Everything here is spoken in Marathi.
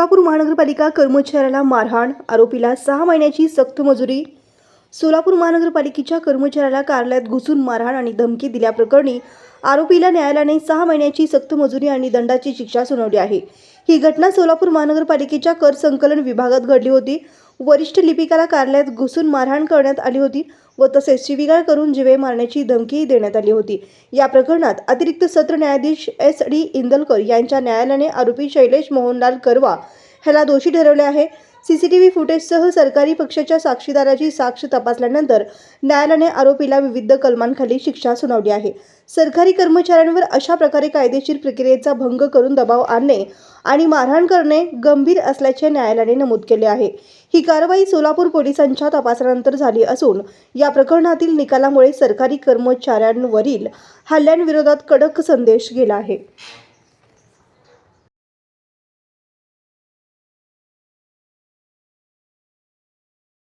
सोलापूर महानगरपालिका कर्मचाऱ्याला मारहाण, आरोपीला 6 महिन्याची सक्त मजुरी। सोलापूर महानगरपालिकेच्या कर्मचाऱ्याला कार्यालयात घुसून मारहाण आणि धमकी दिल्याप्रकरणी आरोपीला न्यायालयाने 6 महिन्याची सक्त मजुरी आणि दंडाची शिक्षा सुनावली आहे। ही घटना सोलापूर महानगरपालिकेच्या कर संकलन विभागात घडली होती। वरिष्ठ लिपिकाला कार्यालयात घुसून मारहाण करण्यात आली होती व तसेच शिवीगाळ करून जीवे मारण्याची धमकीही देण्यात आली होती। या प्रकरणात अतिरिक्त सत्र न्यायाधीश SD इंदलकर यांच्या न्यायालयाने आरोपी शैलेश मोहनलाल करवा ह्याला दोषी ठरवले आहे। CCTV फुटेजसह सरकारी पक्षाच्या साक्षीदाराची साक्ष तपासल्यानंतर न्यायालयाने आरोपीला विविध कलमांखाली शिक्षा सुनावली आहे। सरकारी कर्मचाऱ्यांवर अशा प्रकारे कायदेशीर प्रक्रियेचा भंग करून दबाव आणणे आणि मारहाण करणे गंभीर असल्याचे न्यायालयाने नमूद केले आहे। ही कारवाई सोलापूर पोलिसांच्या तपासानंतर झाली असून या प्रकरणातील निकालामुळे सरकारी कर्मचाऱ्यांवरील हल्ल्यांविरोधात कडक संदेश गेला आहे।